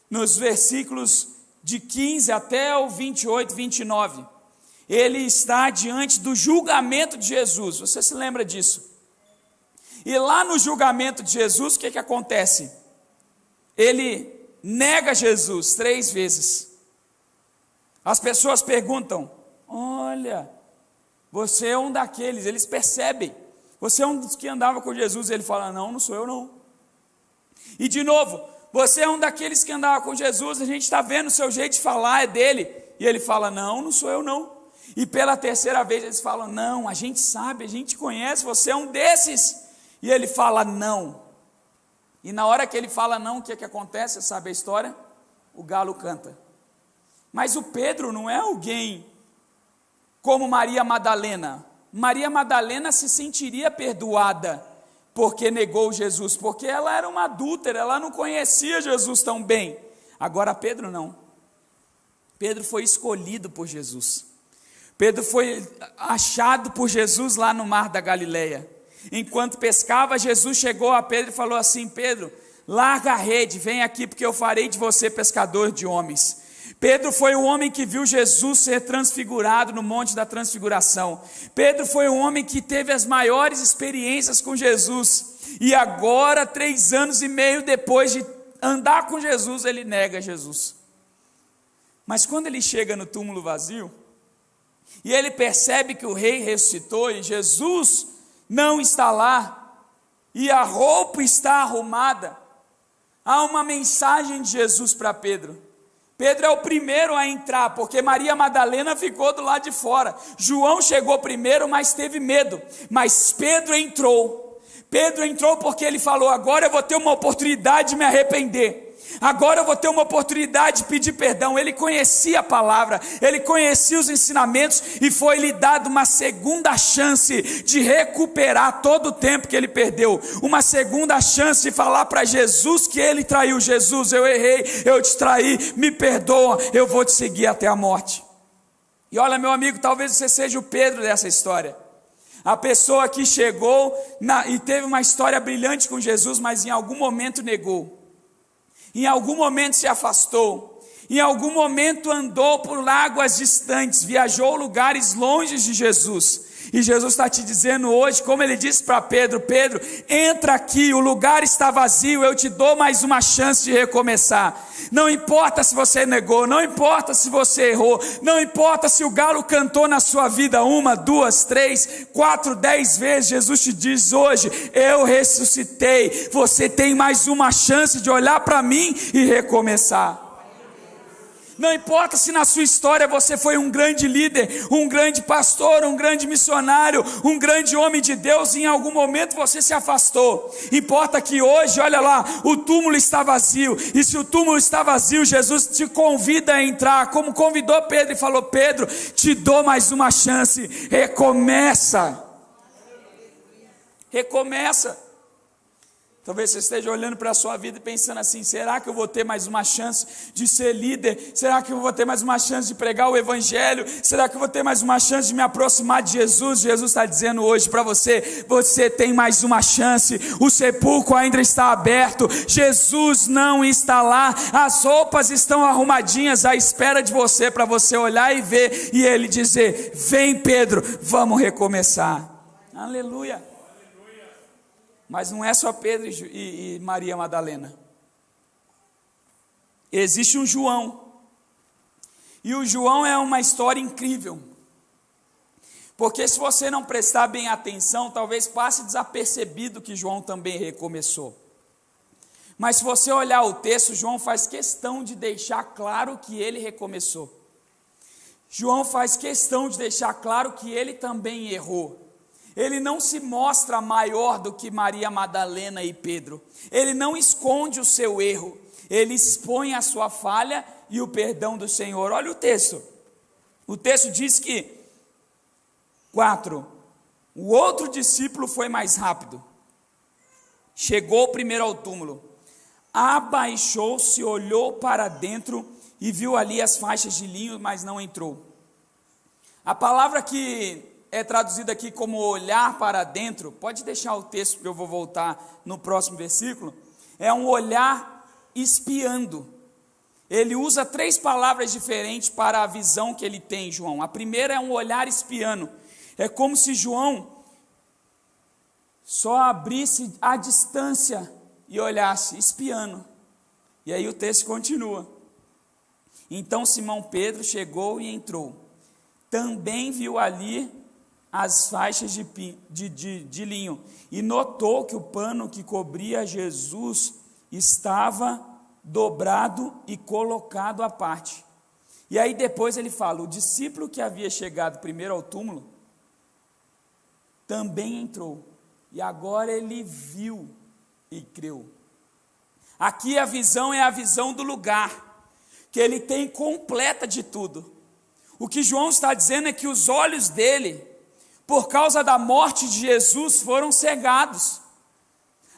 nos versículos de 15 até o 28, 29, ele está diante do julgamento de Jesus. Você se lembra disso? E lá no julgamento de Jesus, o que acontece? Ele nega Jesus 3 vezes. As pessoas perguntam: olha, você é um daqueles, eles percebem, você é um dos que andava com Jesus. Ele fala: não, não sou eu não. E de novo: você é um daqueles que andava com Jesus, a gente está vendo o seu jeito de falar, é dele. E ele fala: não, não sou eu não. E pela 3ª vez eles falam: não, a gente sabe, a gente conhece, você é um desses. E ele fala: não. E na hora que ele fala não, o que acontece? Você sabe a história? O galo canta. Mas o Pedro não é alguém como Maria Madalena. Maria Madalena se sentiria perdoada porque negou Jesus, porque ela era uma adúltera, ela não conhecia Jesus tão bem. Agora Pedro não. Pedro foi escolhido por Jesus. Pedro foi achado por Jesus lá no mar da Galileia. Enquanto pescava, Jesus chegou a Pedro e falou assim: Pedro, larga a rede, vem aqui porque eu farei de você pescador de homens. Pedro foi o homem que viu Jesus ser transfigurado no Monte da Transfiguração. Pedro foi o homem que teve as maiores experiências com Jesus. E agora, 3 anos e meio depois de andar com Jesus, ele nega Jesus. Mas quando ele chega no túmulo vazio, e ele percebe que o rei ressuscitou e Jesus não está lá, e a roupa está arrumada, há uma mensagem de Jesus para Pedro. Pedro é o primeiro a entrar, porque Maria Madalena ficou do lado de fora. João chegou primeiro, mas teve medo. Mas Pedro entrou. Pedro entrou porque ele falou: agora eu vou ter uma oportunidade de me arrepender. Agora eu vou ter uma oportunidade de pedir perdão. Ele conhecia a palavra, ele conhecia os ensinamentos, e foi-lhe dado uma segunda chance de recuperar todo o tempo que ele perdeu. Uma segunda chance de falar para Jesus que ele traiu. Jesus, eu errei, eu te traí, me perdoa, eu vou te seguir até a morte. E olha, meu amigo, talvez você seja o Pedro dessa história. A pessoa que chegou e teve uma história brilhante com Jesus, mas em algum momento negou. Em algum momento se afastou, em algum momento andou por águas distantes, viajou lugares longe de Jesus. E Jesus está te dizendo hoje, como ele disse para Pedro: Pedro, entra aqui, o lugar está vazio, eu te dou mais uma chance de recomeçar. Não importa se você negou, não importa se você errou, não importa se o galo cantou na sua vida 1, 2, 3, 4, 10 vezes. Jesus te diz hoje: eu ressuscitei, você tem mais uma chance de olhar para mim e recomeçar. Não importa se na sua história você foi um grande líder, um grande pastor, um grande missionário, um grande homem de Deus, e em algum momento você se afastou. Importa que hoje, olha lá, o túmulo está vazio. E se o túmulo está vazio, Jesus te convida a entrar, como convidou Pedro e falou: Pedro, te dou mais uma chance, recomeça. Recomeça. Talvez você esteja olhando para a sua vida e pensando assim: será que eu vou ter mais uma chance de ser líder? Será que eu vou ter mais uma chance de pregar o evangelho? Será que eu vou ter mais uma chance de me aproximar de Jesus? Jesus está dizendo hoje para você: você tem mais uma chance. O sepulcro ainda está aberto, Jesus não está lá, as roupas estão arrumadinhas à espera de você, para você olhar e ver, e ele dizer: vem Pedro, vamos recomeçar. Aleluia. Mas não é só Pedro e Maria Madalena. Existe um João. E o João é uma história incrível. Porque se você não prestar bem atenção, talvez passe desapercebido que João também recomeçou. Mas se você olhar o texto, João faz questão de deixar claro que ele recomeçou. João faz questão de deixar claro que ele também errou. Ele não se mostra maior do que Maria Madalena e Pedro. Ele não esconde o seu erro. Ele expõe a sua falha e o perdão do Senhor. Olha o texto. O texto diz que 4. O outro discípulo foi mais rápido. Chegou primeiro ao túmulo. Abaixou-se, olhou para dentro e viu ali as faixas de linho, mas não entrou. A palavra que é traduzida aqui como olhar para dentro, pode deixar o texto porque eu vou voltar no próximo versículo, é um olhar espiando. Ele usa 3 palavras diferentes para a visão que ele tem, João. A primeira é um olhar espiando. É como se João só abrisse a distância e olhasse, espiando. E aí o texto continua. Então Simão Pedro chegou e entrou. Também viu ali as faixas de linho e notou que o pano que cobria Jesus estava dobrado e colocado à parte. E aí depois ele fala, o discípulo que havia chegado primeiro ao túmulo também entrou, e agora ele viu e creu. Aqui a visão é a visão do lugar, que ele tem completa de tudo. O que João está dizendo é que os olhos dele, por causa da morte de Jesus, foram cegados.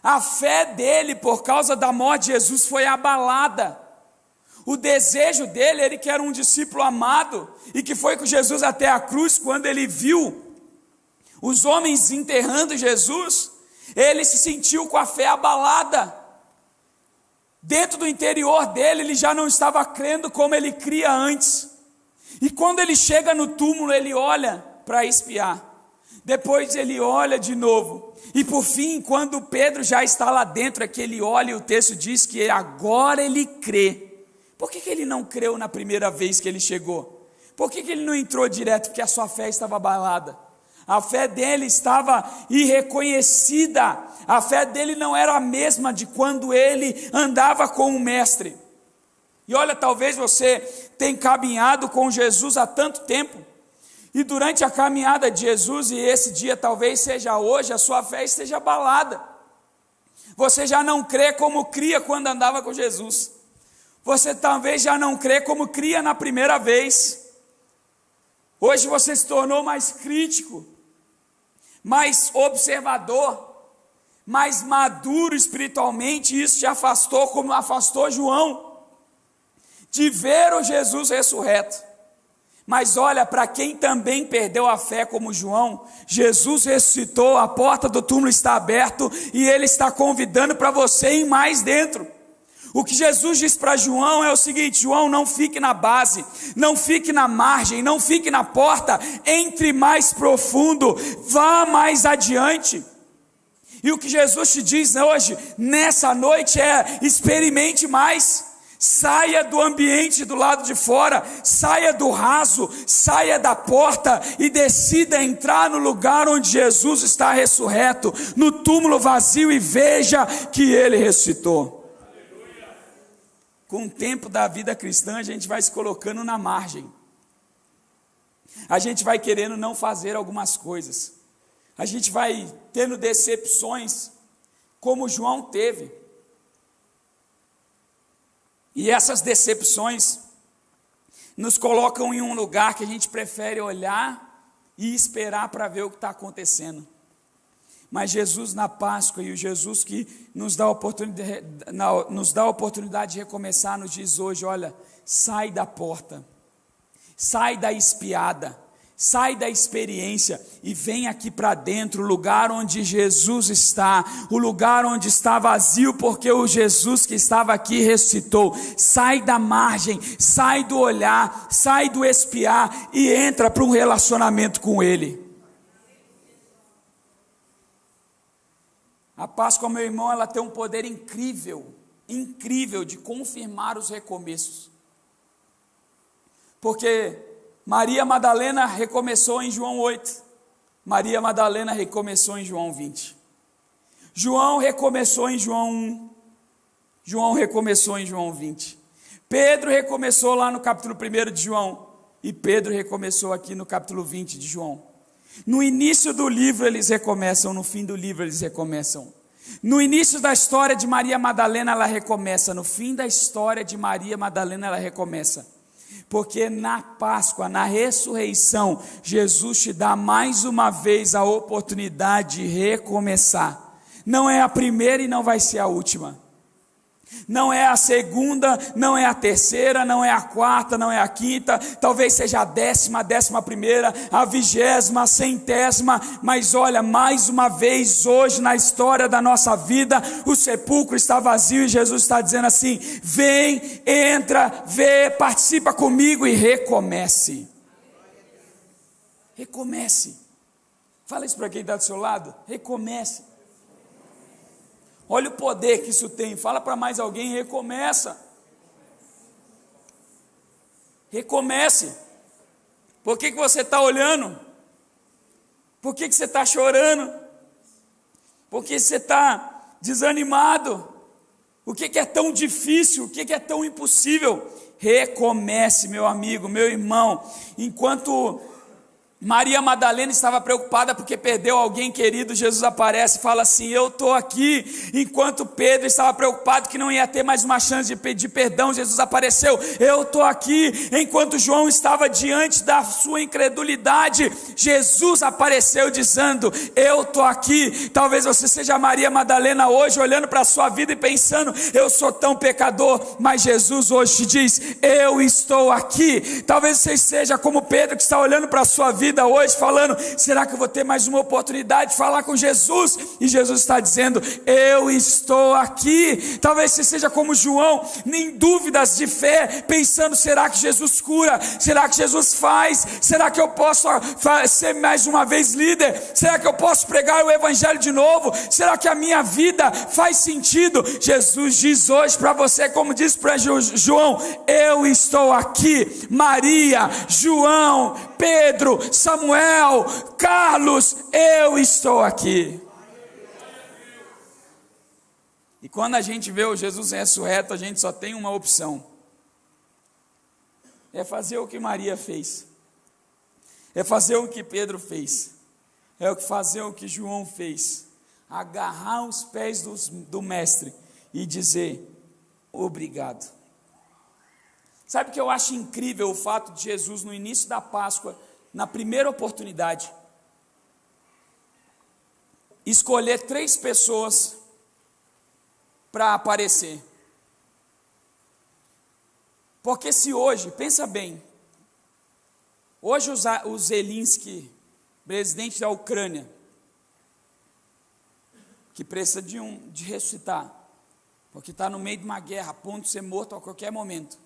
A fé dele, por causa da morte de Jesus, foi abalada. O desejo dele, ele que era um discípulo amado, e que foi com Jesus até a cruz, quando ele viu os homens enterrando Jesus, ele se sentiu com a fé abalada. Dentro do interior dele, ele já não estava crendo como ele cria antes. E quando ele chega no túmulo, ele olha para espiar. Depois ele olha de novo. E por fim, quando Pedro já está lá dentro, é que ele olha e o texto diz que agora ele crê. Por que ele não creu na primeira vez que ele chegou? Por que ele não entrou direto? Porque a sua fé estava abalada. A fé dele estava irreconhecida. A fé dele não era a mesma de quando ele andava com o mestre. E olha, talvez você tenha caminhado com Jesus há tanto tempo, e durante a caminhada de Jesus, e esse dia talvez seja hoje, a sua fé esteja abalada. Você já não crê como cria quando andava com Jesus. Você talvez já não crê como cria na primeira vez. Hoje você se tornou mais crítico, mais observador, mais maduro espiritualmente, e isso te afastou como afastou João, de ver o Jesus ressurreto. Mas olha, para quem também perdeu a fé como João, Jesus ressuscitou, a porta do túmulo está aberta, e ele está convidando para você ir mais dentro. O que Jesus diz para João é o seguinte: João, não fique na base, não fique na margem, não fique na porta, entre mais profundo, vá mais adiante. E o que Jesus te diz hoje, nessa noite, é: experimente mais. Saia do ambiente do lado de fora, saia do raso, saia da porta e decida entrar no lugar onde Jesus está ressurreto, no túmulo vazio, e veja que ele ressuscitou. Aleluia. Com o tempo da vida cristã, a gente vai se colocando na margem, a gente vai querendo não fazer algumas coisas, a gente vai tendo decepções, como João teve. E essas decepções nos colocam em um lugar que a gente prefere olhar e esperar para ver o que está acontecendo. Mas Jesus na Páscoa, e o Jesus que nos dá a oportunidade de recomeçar, nos diz hoje: olha, sai da porta, sai da espiada, sai da experiência e vem aqui para dentro, o lugar onde Jesus está, o lugar onde está vazio, porque o Jesus que estava aqui ressuscitou. Sai da margem, sai do olhar, sai do espiar e entra para um relacionamento com Ele. A Páscoa, meu irmão, ela tem um poder incrível, incrível de confirmar os recomeços. Porque Maria Madalena recomeçou em João 8. Maria Madalena recomeçou em João 20. João recomeçou em João 1. João recomeçou em João 20. Pedro recomeçou lá no capítulo 1 de João. E Pedro recomeçou aqui no capítulo 20 de João. No início do livro eles recomeçam, no fim do livro eles recomeçam. No início da história de Maria Madalena ela recomeça, no fim da história de Maria Madalena ela recomeça. Porque na Páscoa, na ressurreição, Jesus te dá mais uma vez a oportunidade de recomeçar. Não é a primeira e não vai ser a última. Não é a segunda, não é a terceira, não é a quarta, não é a quinta, talvez seja a 10ª, a 11ª, a 20ª, a 100ª, mas olha, mais uma vez hoje na história da nossa vida, o sepulcro está vazio e Jesus está dizendo assim: vem, entra, vê, participa comigo e recomece. Recomece. Fala isso para quem está do seu lado, recomece. Olha o poder que isso tem. Fala para mais alguém, recomeça. Recomece. Por que você está olhando? Por que você está chorando? Por que você está desanimado? O que é tão difícil? O que é tão impossível? Recomece, meu amigo, meu irmão. Enquanto Maria Madalena estava preocupada porque perdeu alguém querido, Jesus aparece e fala assim: eu estou aqui. Enquanto Pedro estava preocupado que não ia ter mais uma chance de pedir perdão, Jesus apareceu: eu estou aqui. Enquanto João estava diante da sua incredulidade, Jesus apareceu dizendo: eu estou aqui. Talvez você seja Maria Madalena hoje, olhando para a sua vida e pensando: eu sou tão pecador, mas Jesus hoje te diz: eu estou aqui. Talvez você seja como Pedro, que está olhando para a sua vida hoje falando: será que eu vou ter mais uma oportunidade de falar com Jesus? E Jesus está dizendo: eu estou aqui. Talvez você seja como João, em dúvidas de fé, pensando: será que Jesus cura? Será que Jesus faz? Será que eu posso ser mais uma vez líder? Será que eu posso pregar o evangelho de novo? Será que a minha vida faz sentido? Jesus diz hoje para você, como disse para João: eu estou aqui. Maria, João, Pedro, Samuel, Carlos, eu estou aqui. E quando a gente vê o Jesus ressurreto, a gente só tem uma opção: é fazer o que Maria fez, é fazer o que Pedro fez, é fazer o que João fez, agarrar os pés do mestre e dizer: obrigado. Sabe o que eu acho incrível? O fato de Jesus, no início da Páscoa, na primeira oportunidade, escolher 3 pessoas para aparecer. Porque se hoje, pensa bem, hoje o Zelensky, presidente da Ucrânia, que precisa de ressuscitar, porque está no meio de uma guerra, a ponto de ser morto a qualquer momento.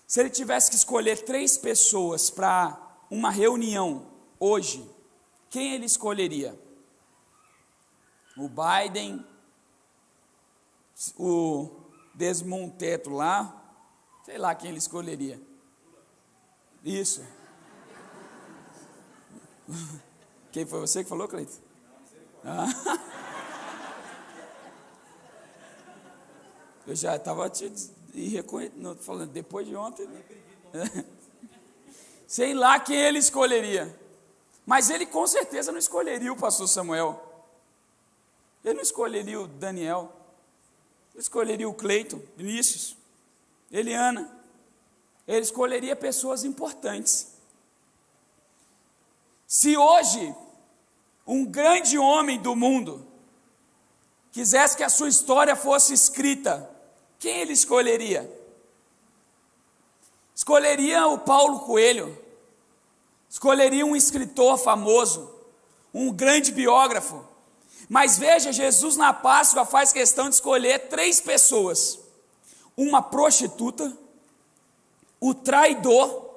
Se ele tivesse que escolher 3 pessoas para uma reunião hoje, quem ele escolheria? O Biden, o Desmond Tutu lá, sei lá quem ele escolheria. Isso. Quem foi você que falou, Cleiton? Eu já estava te falando, depois de ontem, né? Sei lá quem ele escolheria, mas ele com certeza não escolheria o pastor Samuel, ele não escolheria o Daniel, ele escolheria o Cleiton, Vinícius, Eliana, ele escolheria pessoas importantes. Se hoje um grande homem do mundo quisesse que a sua história fosse escrita, quem ele escolheria? Escolheria o Paulo Coelho, escolheria um escritor famoso, um grande biógrafo. Mas veja, Jesus na Páscoa faz questão de escolher 3 pessoas: uma prostituta, o traidor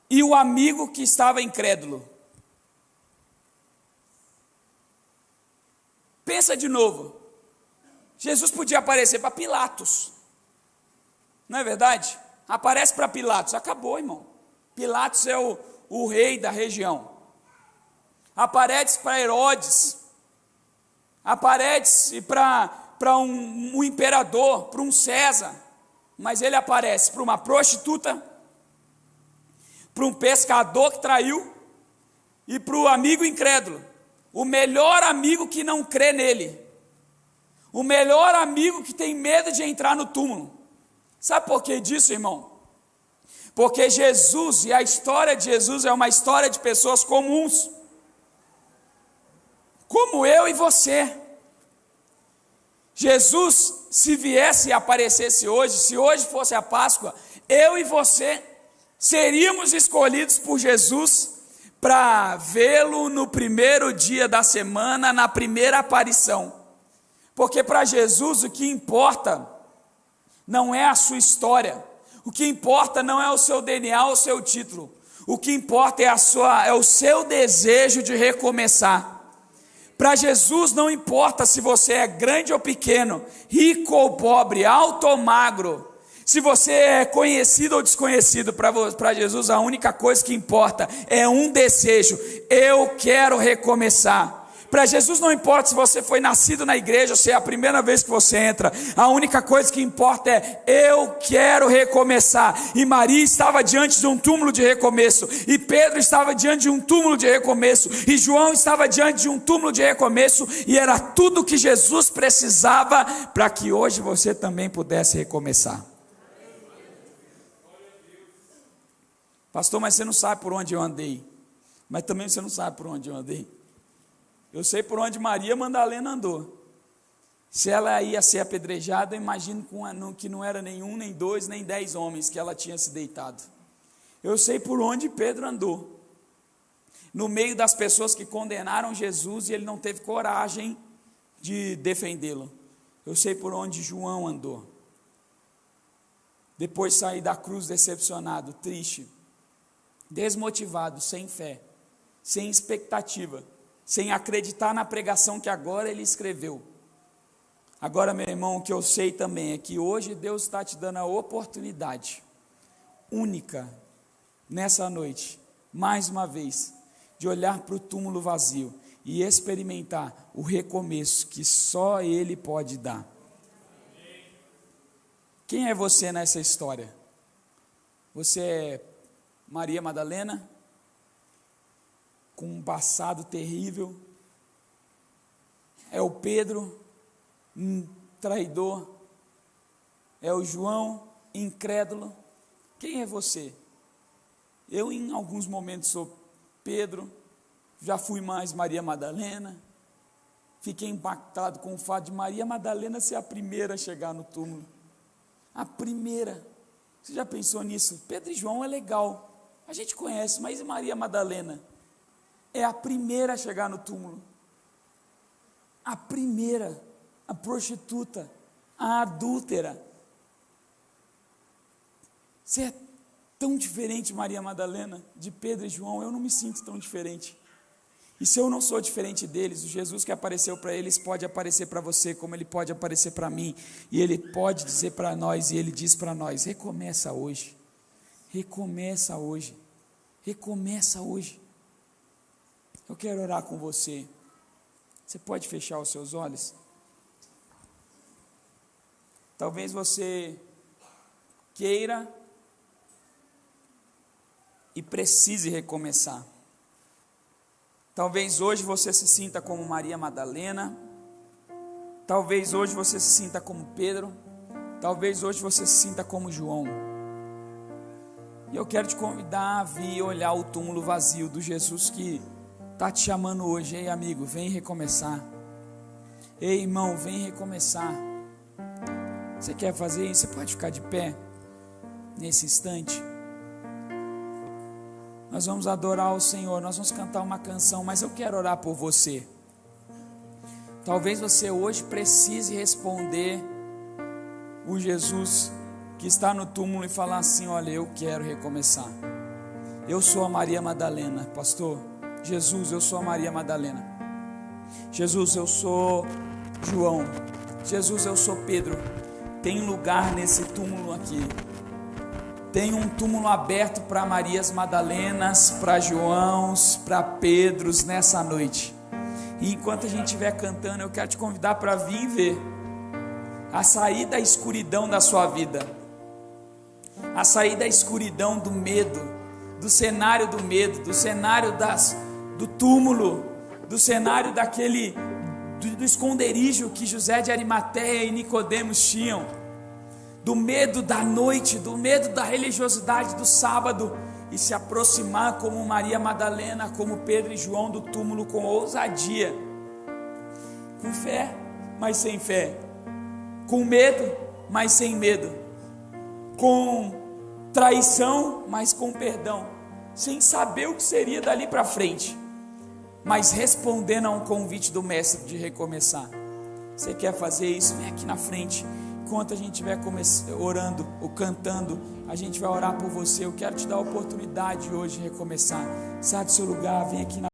e o amigo que estava incrédulo. Pensa de novo, Jesus podia aparecer para Pilatos, não é verdade? Aparece para Pilatos, acabou, irmão. Pilatos é o rei da região. Aparece para Herodes, aparece para um imperador, para um César, mas ele aparece para uma prostituta, para um pescador que traiu e para o amigo incrédulo, o melhor amigo que não crê nele, o melhor amigo que tem medo de entrar no túmulo. Sabe por que disso, irmão? Porque Jesus e a história de Jesus é uma história de pessoas comuns, como eu e você. Jesus, se viesse e aparecesse hoje, se hoje fosse a Páscoa, eu e você seríamos escolhidos por Jesus para vê-lo no primeiro dia da semana, na primeira aparição. Porque para Jesus o que importa não é a sua história, o que importa não é o seu DNA ou o seu título, o que importa é o seu desejo de recomeçar. Para Jesus não importa se você é grande ou pequeno, rico ou pobre, alto ou magro, se você é conhecido ou desconhecido. Para Jesus a única coisa que importa é um desejo: eu quero recomeçar. Para Jesus não importa se você foi nascido na igreja ou se é a primeira vez que você entra, a única coisa que importa é: eu quero recomeçar. E Maria estava diante de um túmulo de recomeço, e Pedro estava diante de um túmulo de recomeço, e João estava diante de um túmulo de recomeço, e era tudo que Jesus precisava para que hoje você também pudesse recomeçar. Pastor, mas você não sabe por onde eu andei. Mas também você não sabe por onde eu andei. Eu sei por onde Maria Madalena andou. Se ela ia ser apedrejada, eu imagino que não era nenhum, nem dois, nem 10 homens que ela tinha se deitado. Eu sei por onde Pedro andou. No meio das pessoas que condenaram Jesus e ele não teve coragem de defendê-lo. Eu sei por onde João andou. Depois saí da cruz decepcionado, triste, desmotivado, sem fé, sem expectativa, sem acreditar na pregação que agora ele escreveu. Agora, meu irmão, o que eu sei também é que hoje Deus está te dando a oportunidade única, nessa noite, mais uma vez, de olhar para o túmulo vazio e experimentar o recomeço que só Ele pode dar. Quem é você nessa história? Você é Maria Madalena, com um passado terrível? É o Pedro, traidor? É o João, incrédulo? Quem é você? Eu em alguns momentos sou Pedro, já fui mais Maria Madalena, fiquei impactado com o fato de Maria Madalena ser a primeira a chegar no túmulo, a primeira. Você já pensou nisso? Pedro e João é legal, a gente conhece, mas e Maria Madalena? É a primeira a chegar no túmulo, a primeira, a prostituta, a adúltera. Você é tão diferente, Maria Madalena, de Pedro e João. Eu não me sinto tão diferente. E se eu não sou diferente deles, o Jesus que apareceu para eles pode aparecer para você, como ele pode aparecer para mim, e ele pode dizer para nós, e ele diz para nós: recomeça hoje, recomeça hoje, recomeça hoje. Eu quero orar com você. Você pode fechar os seus olhos? Talvez você queira e precise recomeçar. Talvez hoje você se sinta como Maria Madalena. Talvez hoje você se sinta como Pedro. Talvez hoje você se sinta como João. E eu quero te convidar a vir olhar o túmulo vazio do Jesus que está te chamando hoje. Ei, amigo, vem recomeçar. Ei, irmão, vem recomeçar. Você quer fazer isso? Você pode ficar de pé nesse instante. Nós vamos adorar o Senhor, nós vamos cantar uma canção, mas eu quero orar por você. Talvez você hoje precise responder o Jesus que está no túmulo e falar assim: olha, eu quero recomeçar. Eu sou a Maria Madalena, pastor. Jesus, eu sou a Maria Madalena. Jesus, eu sou João. Jesus, eu sou Pedro. Tem lugar nesse túmulo aqui. Tem um túmulo aberto para Marias Madalenas, para Joãos, para Pedros nessa noite. E enquanto a gente estiver cantando, eu quero te convidar para vir ver a sair da escuridão da sua vida, a sair da escuridão do medo, do cenário do medo, do cenário do túmulo, do cenário do esconderijo que José de Arimateia e Nicodemos tinham, do medo da noite, do medo da religiosidade do sábado, e se aproximar como Maria Madalena, como Pedro e João do túmulo com ousadia, com fé, mas sem fé, com medo, mas sem medo, com traição, mas com perdão, sem saber o que seria dali para frente, mas respondendo a um convite do mestre de recomeçar. Você quer fazer isso? Vem aqui na frente. Enquanto a gente estiver orando ou cantando, a gente vai orar por você. Eu quero te dar a oportunidade hoje de recomeçar. Sai do seu lugar, vem aqui na